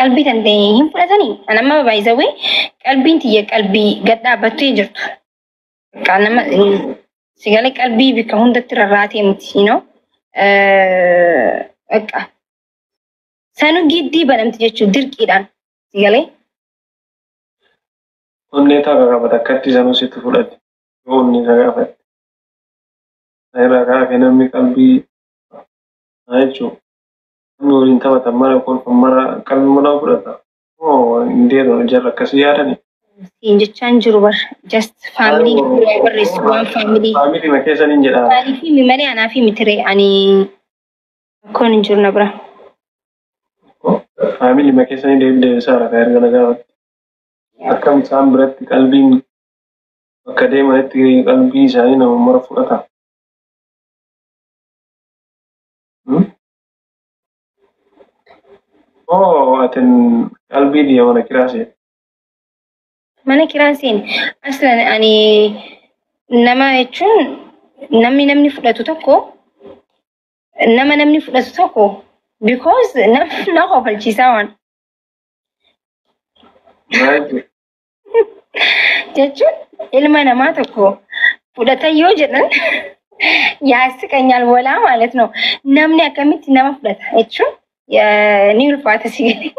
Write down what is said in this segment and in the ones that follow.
قلبي تنتهي هم فلتني أنا ما بايزوي قلبي انتي قلبي قد عبتي جرت كأنا ما سيقالي قلبي بكهون دكتور الراتي متينو أكا سانو جدي بنمت جتشو درك إيران سيقالي وني تاغا بتكتي سانو سيتو فلت وني تاغا فت أيرا كا نمي قلبي هايشو نورين تبا تمارا كون فمارا قلبي منا فلتا أو إنديرو جرى كسيارني Jechaan jiru bar just family barreessu waan family family ma keessa nin jedha maaliif malee anaa fi mitire ani akkoon hin jiru na bira family ma keessa nin deebisaara ka erga nagaa akkam isaan biratti qalbiin bakka deemanitti qalbii isaanii nama mara fudhata. Atin qalbii diya mana kiraase. Mana kiraasiin aslan ani nama jechuun namni fudhatu tokko namni fudhatu tokko because na kofalchiisaa waan jechuun ilma namaa tokko fudhatan yoo jedhan yaasiqanyal walaa ማለት ነው namni akkamitti nama fudhata jechuun ni ulfaata sigari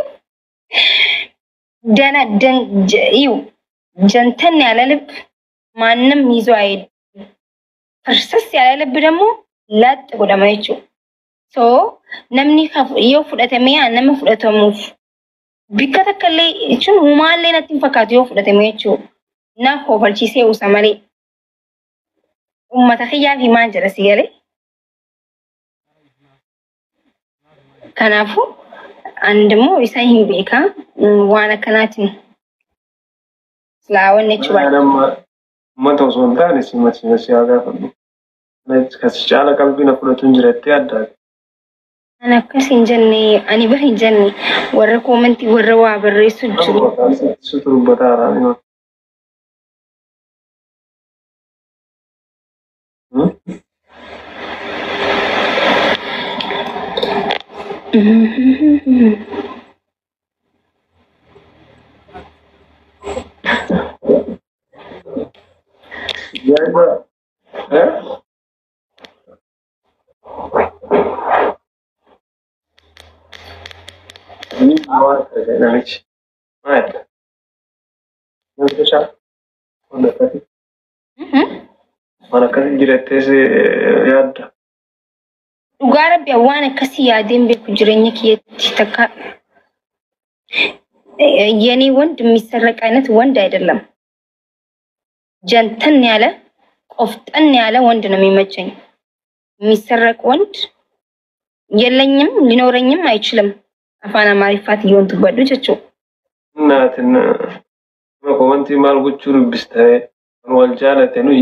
dana dan iyu jantan ያለ ልብ ማንም ይዞ አይሄድ ፍርሰስ ያለ ልብ ደግሞ ላጥ ጎዳማ ይቹ ሶ namni yoo fudhatame nama fudhatamuuf bikka takkallee jechuun humaallee natti hin fakkaatu yoo fudhatame jechuudha. Na kofalchiisee usa malee. Uummata kiyyaaf himaan jedha si galee. Kanaafuu ani immoo isa hin beekaa waan akkanaatiin silaawan jechuudha. Uummata osoo hin taane si haa gaafadhu. Kasi caala qalbii na fudhatu hin jirettee addaati. Ani akkas hin jenne ani bar hin jenne warra koomentii warra waa barreessu jiru. Sutu dubbataadhaan hima. Namichi maalidha? Namicha wanta akkasii waan akkasii jirattees yaadda. Dhugaa rabbi waan akkasii yaadeen beeku jireenya kiyyaatti takka የኔ ወንድ የሚሰረቅ አይነት ወንድ አይደለም። ጀንተን ያለ ቆፍጠን ያለ ወንድ ነው የሚመቸኝ። የሚሰረቅ ወንድ የለኝም ሊኖረኝም አይችልም። አፋን አማሪፋት ይወንቱ ጓዶቻቸው እናትና ኮመንቲ ማል ጉቹሩ ቢስታዬ ወልጃለተ ኑይ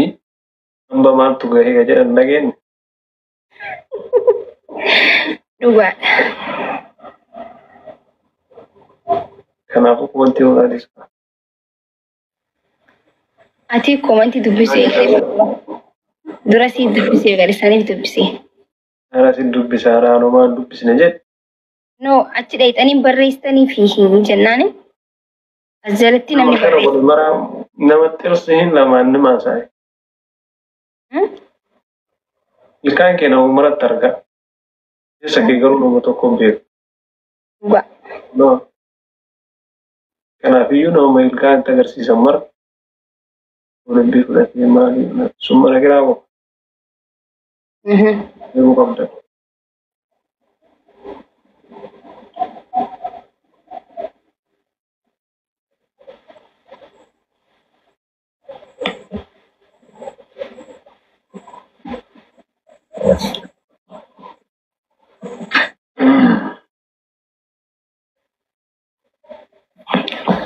አምባ ማልቱ ገሄ ገጀ እንደገን ዱጋ ከናፉ ኮመንቲ ወራዲስ አቲ ኮመንቲ ዱብሴ ዱራሲ ዱብሴ ጋሪሳኒ ዱብሴ አራሲ ዱብሴ አራኖ ማን ዱብስ ነጀ ኖ አቺ ዳይጣኒ በሬስተኒ ፊሂ ጀናኒ አዘለቲ ነምኒ በሬ መራ ነመጥርስህን ለማንም አሳይ ilkaan keena umaratti arga isa kee garuu nama tokko beeku no kanaafiyyuu nama ilkaan itti agarsiisan mara walabbii fudhatee maali sun mana kiraa qaba beekuu qabda.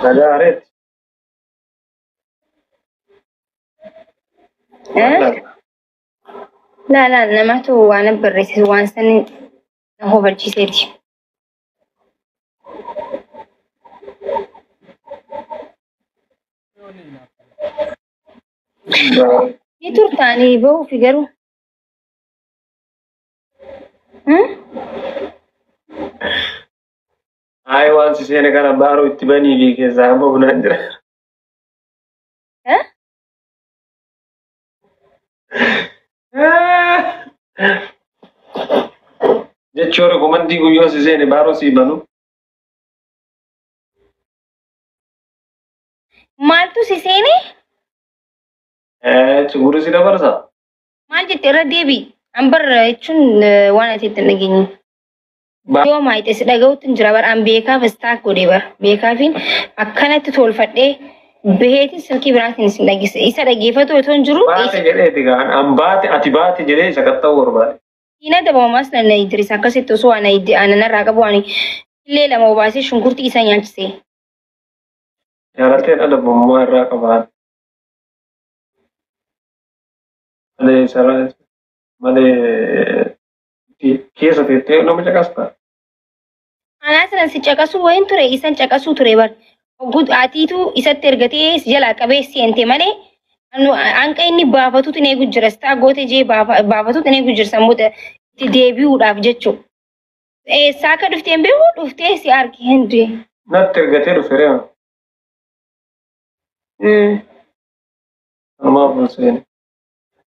Nagaret. لا نماتو وانا بريت وان سن هو برجيتي يتور تاني بو فيجرو Ay waan si seene kana baaroo itti banii fi keessaa amma bunaan jira. Jechuun rekomandii guyyoo si seene baaroo si banu. Maaltu si seene? Cuguri si dabarsa. Maal jette irra deebi. Ambar jechuun waan ati itti hin dhageenye. Yoo maayite si dhaga'uutti hin jira bara an beekaaf istaak godhee bara. Beekaafiin akkanatti tolfadhee beheetiin silkii biraatiin si dhaggeesse. Isa dhaggeeffatu otoo hin jiru. Baate jedheeti gaan an baate ati baate jedhee isa qaxxa'uu barbaade. Ina dabamaas na Idris akkasitti osoo ana irraa qabu ani illee lama obaasee shunkurtii isa nyaachisee. Jaalatee dhabamummaa irraa qabaan. Malee keessa teettee nama caqasta. Anaa sanan si caqasu wayin ture isan caqasuu ture bar. Atiitu isatti ergatee si jalaa qabee seente malee hanqa inni baafatuutu inni eegu jira. Istaa goote jee baafatuutu inni eegu jira sammuu itti deebi'uudhaaf jechuudha. Eessaa akka dhufteen beeku dhuftee si argi hin Natti ergatee dhufeera. Namaaf seene.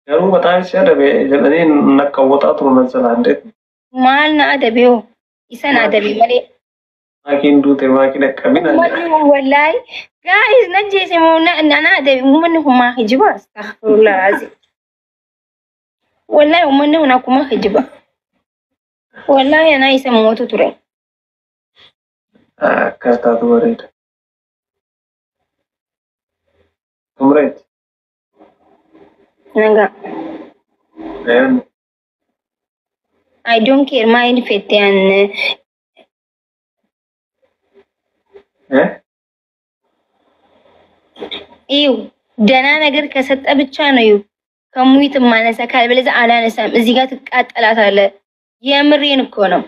Garuu mataa ishee adabe jedhanii nakkawwataa turu nan salaandee. Maal na adabe hoo? Isa na adabe malee. Maakiin duute maakiin akkamina. Wallahi guys na jeese moo na adabe uummanni kun maa hijiba astaghfirullah azim. Wallahi uummanni kun akkuma hijiba. Wallahi ana isa mootu ture. Akkas taatu bareeda. Tumreeti. Naga. I don't care mind fete እዩ ደህና ነገር ከሰጠ ብቻ ነው እዩ ከሙይት ማነሳ ካልበለዛ አላነሳም። እዚህ ጋር ትቃጠላታለህ። የምሬን እኮ ነው።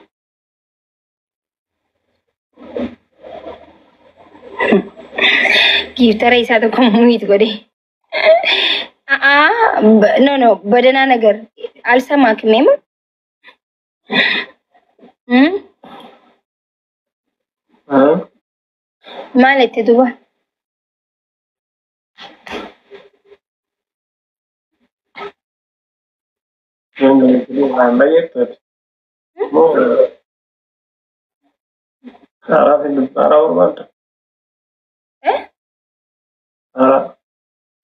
ጊፍተር ይሳተ ከሙይት ጎዴ ኖ በደህና ነገር አልሰማክም የምር ማለት ዱባ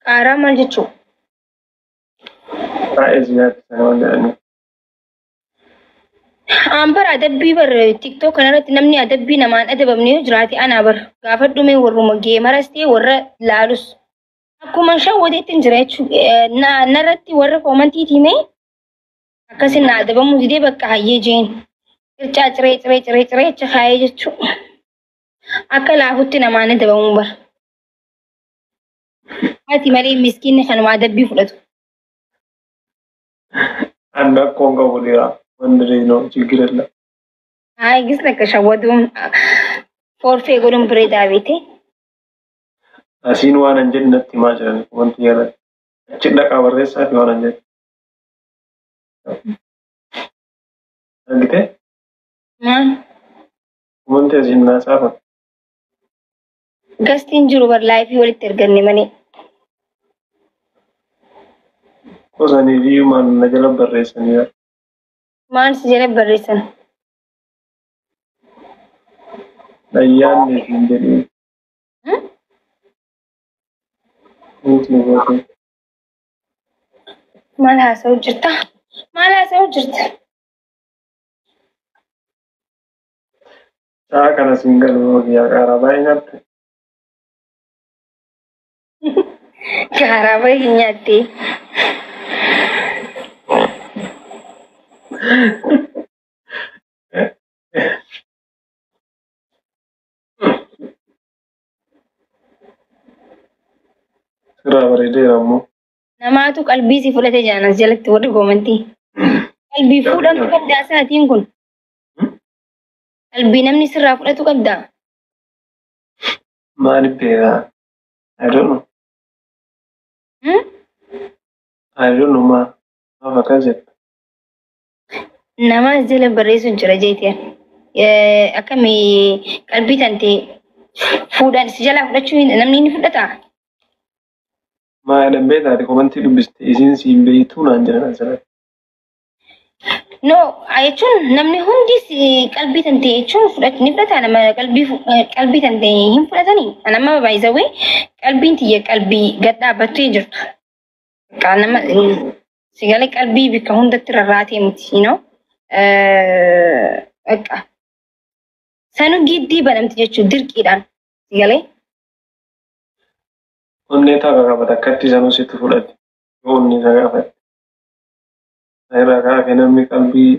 ቃራ ማለት ነው Ambar adabbii bar TikTok kanarratti namni adabbii namaan adabamne jiraate ana bar gaafadhume warruma geemaras ta'e warra laalus akkuma shawwateetti jira jechuudha narratti warra koomantii tiime akkasin na adabamu didee bakka hayyee jeen ircaa ciree acha haayee jechuudha akka laafutti namaan adabamu bar ati malee miskiinni kanuma adabbii fudhatu. Anda konga boleh Andre no ችግር የለም አይ ግስ ለከሻወዱም ፎርፌ ጎዱም ብሬዳ ቤቴ አሲን ዋን እንጀነት ማጀን ወንት ያለ ጭደቃ ወረሳ ይሆን እንጀ እንግዲህ ወንት እዚህና ሳፋ ገስቲን ጅሩ በር ላይፍ ይወልት ይርገኒ ማኔ ኮዛኒ ቪዩ ማን ነገለ በረሰን ያ ማን ሲጀነ በረሰን ለያን እንዴ ማላ ሰው ጅርታ ሳከነ ሲንገል ወዲያ ጋራባይናት ጋራባይኛቴ Namaatu qalbii si fudhate jaanas jalatti warri goomantii. Qalbii fuudhamtu qabdaa sa'aatiin kun. Qalbii namni sirraa fudhatu qabdaa. Maaliif beekaa? I don't know. I don't know maaf akkas jettu. Nama jala barreessu jira jeetiin. akkami qalbii tante fuudhan si jalaa fudhachuu namni ni fudhata. ما أنا بيت هذه كمان تلو بستيزين سين بيتون عندنا مثلا. No, jechuun namni hundis qalbii tante jechuun ni fudhata nama qalbii tante hin fudhatanii. Nama by the way qalbiin tiyya qalbii gad dhaabbattee jirtu. Nama sigalee qalbii bikka hundatti rarraatee miti, you know. Sanu giddii banamti jechuun dirqiidhaan sigalee. Onnee ta'a qabata akkatti sanuu sitti fudhate. Onnee ta'a qabate. Airraa kaafee namni qalbii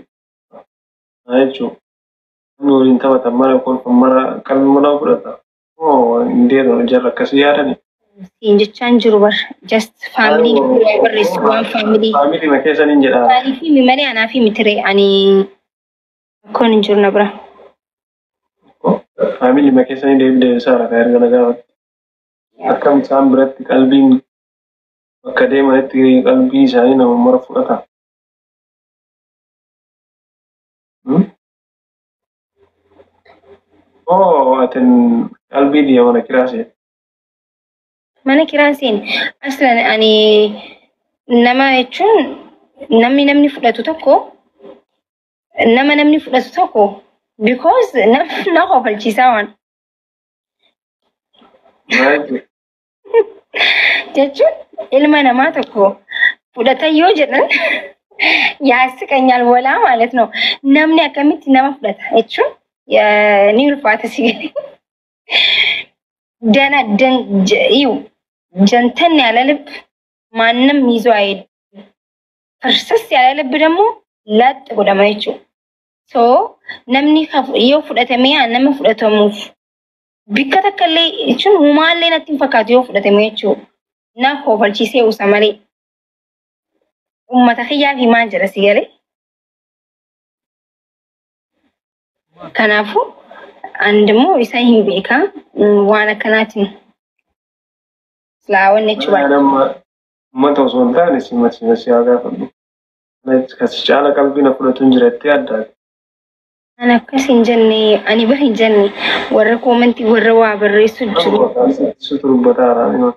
jechuun namni waliin taphatan mara kolfan mara qalbii manaa fudhata. Hin deebiin jarra akkasii yaadani. Siin jechaan jiru bar just family barreessu waan family. Family ma keessan hin jedhaa. Maaliif malee anaa fi mitire ani akkoon hin jiru na bira. Family ma keessan hin deebiin saara kan erga nagaafatti. Akkam isaan biratti qalbiin bakka deemanitti qalbii isaanii nama mara fudhata. Atin qalbii diya mana kiraasee. Mana kiraaseen aslan ani nama jechuun namni fudhatu tokko because na kofalchiisaa waan. Jechuun ilma namaa tokko fudhata yoo jedhan yaasi kanyal walaa ማለት ነው. Namni akkamitti nama fudhata jechuun ni ulfaata sigalee. ጀንተን ያለ ልብ ማንም ይዞ አይሄድም። ፍርስስ ያለ ልብ ደግሞ ላጥ ጎደማይቹ ሶ ነምኒ yoo fudhatame nama fudhatamuuf bikkatakallee jechuun humaallee natti hin fakkaatu yoo fudhatame jechuudha. Na kofalchiisee usa malee ummata kiyyaaf himaa jira sigalee. Kanaafuu andmoo isa hin beeka waan akkanaatiin Slawan jechuudha. Uummata osoo hin taane si haa gaafadhu. Kasi caala qalbii na fudhatuun jireetti addaati. Ani akkas hin jenne ani bar hin jenne warra koomentii warra waa barreessu jiru. Situ dubbataa haaraan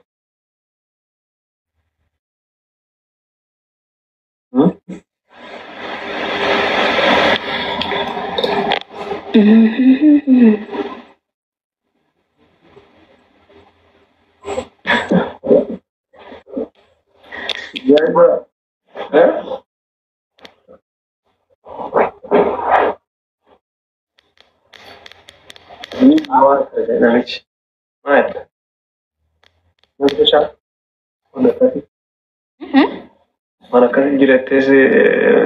mana akkasii jireettees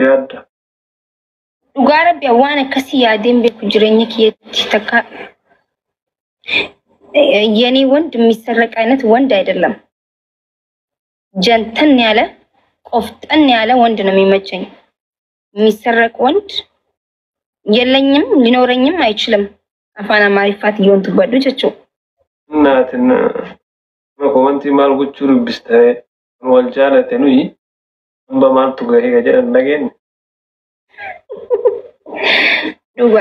yaadda. Dhugaa rabbi waan akkasii yaadeen beeku jireenya kiyyaatti takka የኔ ወንድ የሚሰረቅ አይነት ወንድ አይደለም። ጀንተን ያለ ቆፍጠን ያለ ወንድ ነው የሚመቸኝ። የሚሰረቅ ወንድ የለኝም ሊኖረኝም አይችልም። አፋና ማሪፋት ይሆን ትጓዶቻቸው እናትና በኮመንት ማልጉቹ ርብስታዬ ወልጃለተ ነው በማንቱ ጋር ገጀ እንደገን ዱባ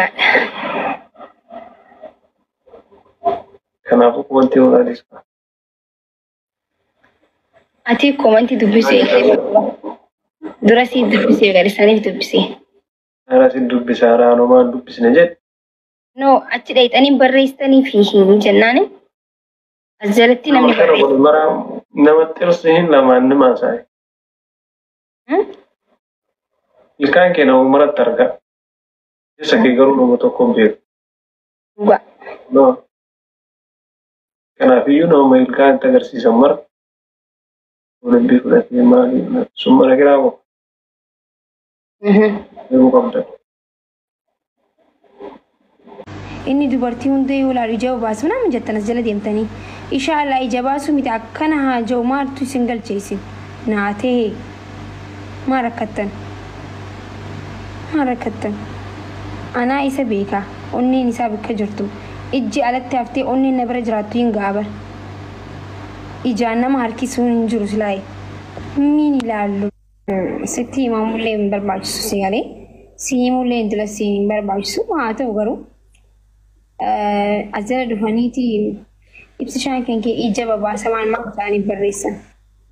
kanaafuu komantii walaaliis ati komantii dubbisee dura si dubbisee galisaniif dubbisee ara si dubbisa raano maan dubbisne jedhe no achi dhayxanii barreessanii fi hin jennaani azalatti namni barreessa mara namatti hirsihin lamaan nima saayi ilkaan kee nama maratti argaa isa kee garuu nama tokkoon beeku no kanaafiyyu nama ilkaan itti agarsiisan mara walabbii fudhatee maali sun mana kiraa ko beekuu qabda. inni dubartii hundee yoo laalu ija baasu nama jettanas jala deemtanii inshallah ija baasu miti akkana haa jiru maaltu isin galcheessin naatee maal rakkattan anaa isa beeka onneen isaa bakka jirtu ijji alatti haftee onneen na bira jiraattu hin gaabar ijaan nama harkisuun hin jiru silaayi min ilaallu sitti himamullee hin barbaachisu sigalee Simulee intala siin barbaachisu haa ta'u garuu ajjala dhufaniiti ibsishaan kan kee ija babaasamaan maal isaanii barreessan.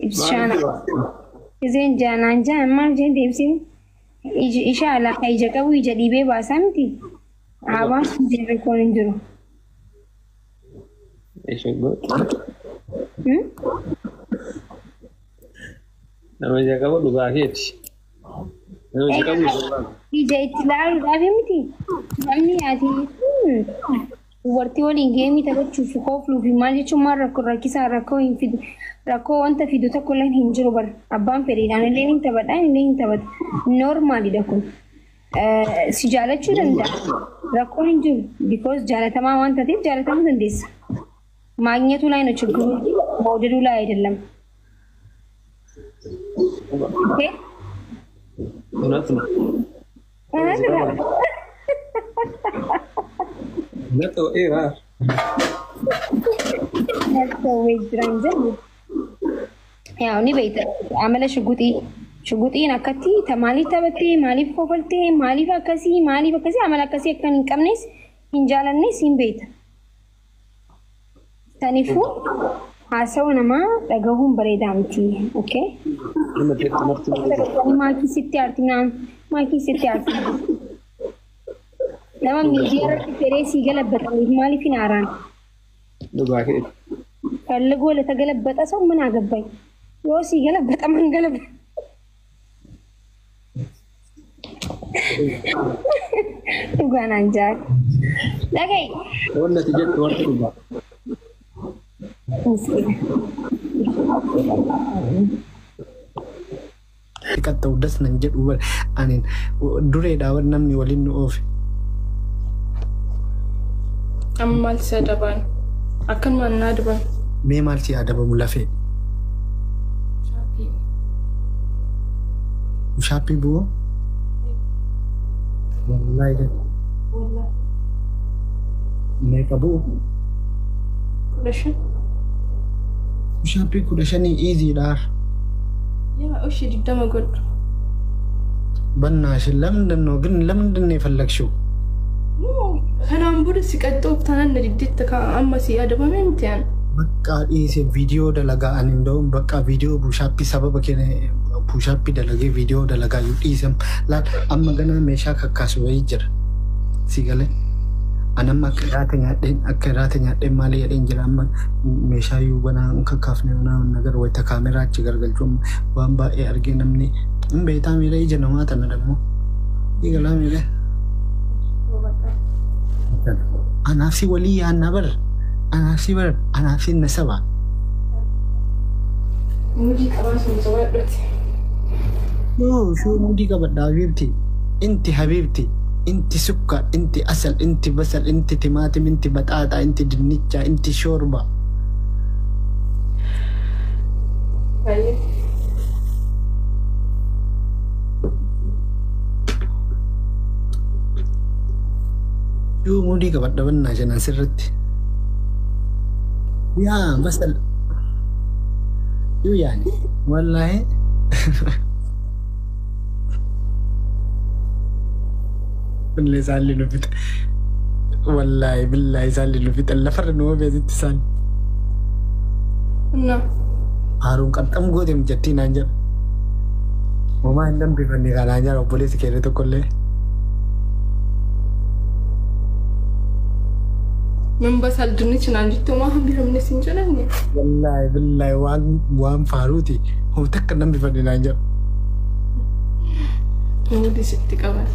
Ibsishaan izeen jaanaan jaan maal jeen deebisee isha alaa ija qabu ija dhibee baasaa miti. Hawaasni jirri kun hin jiru. Nama ija qabu dhugaa keeti. Ija itti ilaaluudhaaf miti. Namni ati dubartii waliin geemii taphachuuf koofluuf maal jechuun maal rakkisaa rakkoo hin fidu. Rakkoo wanta fidu tokko illee hin jiru bara. Abbaan fedhiidhaan illee hin taphadhaan illee hin taphata. Noormaalidha kun. Si jaalachuu danda'a. Rakkoo hin jiru. Because jaalatamaa waan taateef jaalatamuu dandeessa. Maagnetu ላይ ነው ችግሩ መውደዱ ላይ አይደለም። ኦኬ እውነት ነው። ነጥብ ኤራ ነጥብ ወይድራንጀል ያው ኒ በይተ አመለ ሽጉጢን አከቲ ተማሊ ተበቴ ማሊፍ ኮፈልቴ ማሊፍ አከሲ አመለ አከሲ ከን ቀምኔስ እንጃለኔ ሲም ቤት Tanifu haasawaa namaa dhagahuun bareedaa miti. Okay? Maakii sitti arginaan maakii sitti argina. Nama miidiyaa irratti fedhee sii galabbatan maaliif hin haaraan? Dhugaa kee. Falligoo lata galabbata sau mana gabbay. Yoo sii galabbata man galabbata. Dhugaa naan jaal. Dhagay. Wanti ati jettu wanti dhugaa. Kata udah senanjat ubar anin dure dawan namni walin nu of. Amal si adaban akan mana adaban? Memal si adaban mulafe. Shapi bu? Wallahi kan. Wallahi. Mereka bu? Kudashan? Shapi kudashani easy dar. Ya, oshi digdama god. Banna shi lamdan no gin lamdan ne fallakshu. No, kanaan booda si qaxxoof tanan na didditta ka amma si adabame miti an. Bakka dhiise viidiyoo dalagaa ani nda'uun bakka viidiyoo buushaappii sababa kene buushaappii dalagee viidiyoo dalagaa yoo dhiisam laal amma ganaa meeshaa kakkaasu wayii jira si galee anamma akka raata nyaadheen maalii jedheen jira amma meeshaa yoo banaa kakkaafne nagar wayita kaameraa achi gargalchuun waan baay'ee argee namni hin beektaa miidha ija namaa tana dammoo si galaa miidha. Anaaf si walii yaannaa bara. Anak si nasaba. Mudi kawan semua berarti. Oh, show mudi kabat Habibti. Inti Habibti. Inti sukkar, inti asal, inti basal, inti timatim, inti batata, inti dinnicha, inti shorba. Baik. Show mudi kabat dawan na jangan sirrit. Ya, basal. Yo yani, wallahi. Billahi salli nufit. Wallahi billahi salli nufit. Allah farra nuwa bezi tisal. Nah. Harun qaxxam goote mijatti naan jedha. Homaa hin danbifanne kanaan jedha obboleessi keenya tokkollee. Min basal dinnichi naan jettu maa hambifamne siin jedhani. Wallahi billahi waan faaruuti. Hoo takka danbifanne naan jedha. Mudi sitti qaban.